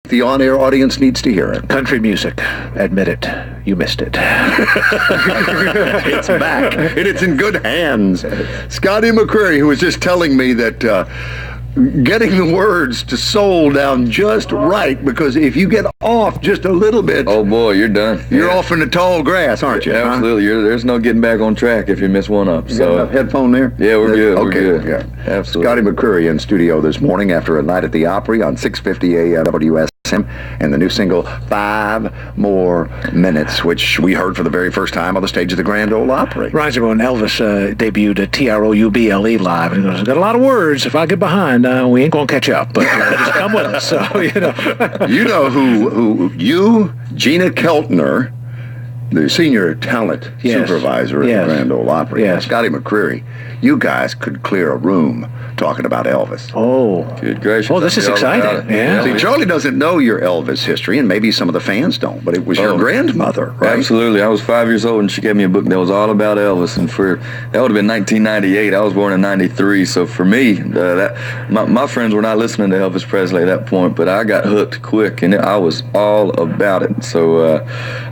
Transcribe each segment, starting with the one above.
The on-air audience needs to hear it. Country music. Admit it. You missed it. It's back, and it's in good hands. Scotty McCreery, who was just telling me that getting the words to soul down just right, because if you get off just a little bit... Oh, boy, you're done. You're off in the tall grass, aren't you? Absolutely. Huh? There's no getting back on track if you miss one up. So headphone there? Yeah, we're good. Okay, We're good. Yeah. Absolutely. Scotty McCreery in studio this morning after a night at the Opry on 650 AM WSM, and the new single 5 More Minutes, which we heard for the very first time on the stage of the Grand Ole Opry. Reminds me when Elvis debuted at Trouble live, and he goes, "Got a lot of words. If I get behind, we ain't gonna catch up. But just come with us." So You know who you, Gina Keltner, the senior talent supervisor at the Grand Ole Opry, and Scotty McCreery, you guys could clear a room talking about Elvis. Oh, good gracious! Oh, this is exciting. Yeah. See, Charlie doesn't know your Elvis history, and maybe some of the fans don't, but it was your grandmother, right? Absolutely. I was 5 years old, and she gave me a book that was all about Elvis, and that would have been 1998. I was born in 93, so for me, my friends were not listening to Elvis Presley at that point, but I got hooked quick, and I was all about it. So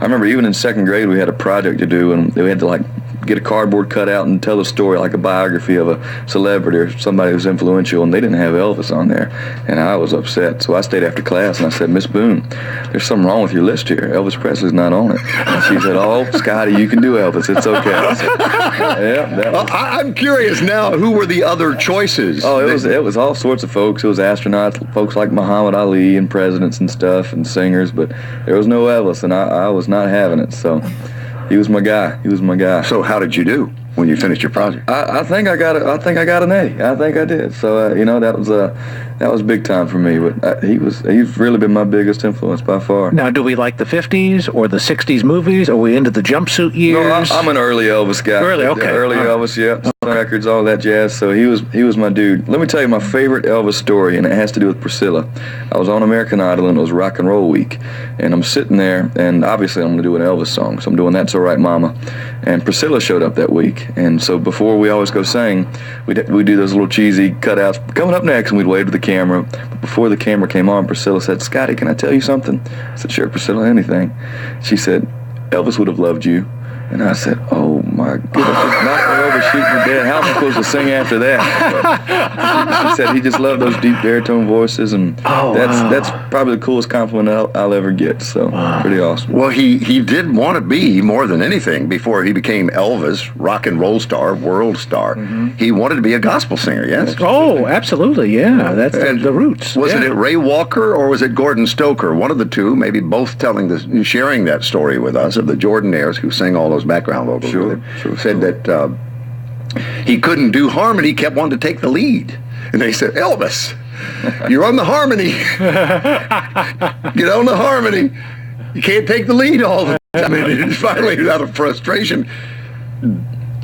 I remember even in second grade, we had a project to do, and we had to get a cardboard cutout and tell a story, like a biography of a celebrity or somebody who's influential, and they didn't have Elvis on there, and I was upset. So I stayed after class, and I said, "Miss Boone, there's something wrong with your list here. Elvis Presley's not on it." And she said, "Oh, Scotty, you can do Elvis. It's okay." I said, I'm curious now, who were the other choices? Oh, it was all sorts of folks. It was astronauts, folks like Muhammad Ali, and presidents and stuff, and singers, but there was no Elvis, and I was not having it, so... He was my guy. So how did you do when you finished your project? I think I got an A. I think I did. So that was big time for me. But he's really been my biggest influence by far. Now, do we like the 50s or the 60s movies? Are we into the jumpsuit years? No, I'm an early Elvis guy. Early, okay. Early Elvis, yeah. Records, all that jazz. So he was my dude. Let me tell you my favorite Elvis story, and it has to do with Priscilla. I was on American Idol, and it was Rock and Roll Week, and I'm sitting there, and obviously I'm going to do an Elvis song, so I'm doing That's All Right Mama, and Priscilla showed up that week, and so before we always go sing, we do those little cheesy cutouts. Coming up next, and we'd wave to the camera. But before the camera came on, Priscilla said, "Scotty, can I tell you something?" I said, "Sure, Priscilla, anything." She said, "Elvis would have loved you." And I said, "Oh my goodness, not Elvis shooting me dead. How am I supposed to sing after that?" She said he just loved those deep baritone voices, and that's probably the coolest compliment I'll ever get. So pretty awesome. Well, he did want to be more than anything before he became Elvis, rock and roll star, world star. Mm-hmm. He wanted to be a gospel singer. Yes. Oh, absolutely. Yeah, that's the roots. Was it Ray Walker or was it Gordon Stoker? One of the two, maybe both sharing that story with us of the Jordanaires who sing all those background vocals. Sure, said that he couldn't do harmony, kept wanting to take the lead. And they said, "Elvis, you're on the harmony. Get on the harmony. You can't take the lead all the time." And finally, out of frustration,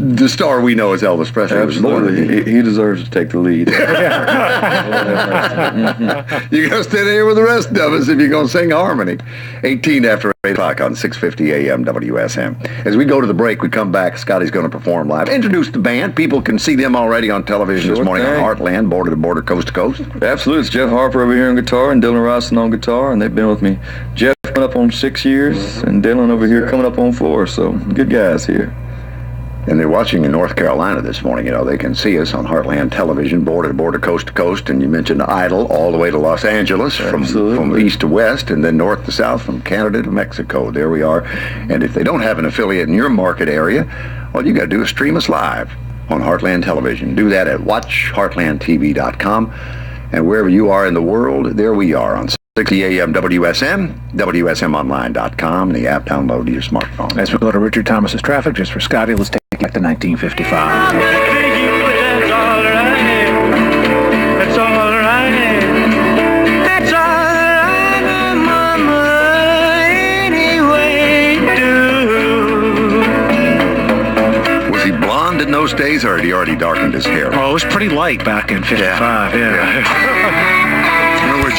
the star we know as Elvis Presley. Absolutely. He deserves to take the lead. You're going to stay there with the rest of us if you're going to sing harmony. 18 after 8 o'clock on 650 AM WSM. As we go to the break, we come back. Scotty's going to perform live. Introduce the band. People can see them already on television this morning on Heartland, border to border, coast to coast. Absolutely. It's Jeff Harper over here on guitar and Dylan Rosson on guitar, and they've been with me. Jeff coming up on 6 years, and Dylan over here coming up on 4. So good guys here. And they're watching in North Carolina this morning. You know, they can see us on Heartland Television, border to border, coast to coast. And you mentioned Idol all the way to Los Angeles, from east to west, and then north to south, from Canada to Mexico. There we are. And if they don't have an affiliate in your market area, all you got to do is stream us live on Heartland Television. Do that at watchheartlandtv.com. And wherever you are in the world, there we are on 650 AM WSM, WSMonline.com, and the app download to your smartphone. As we go to Richard Thomas's Traffic, just for Scotty, let's take it back to 1955. Was he blonde in those days, or had he already darkened his hair? Oh, it was pretty light back in 55, yeah. In other words,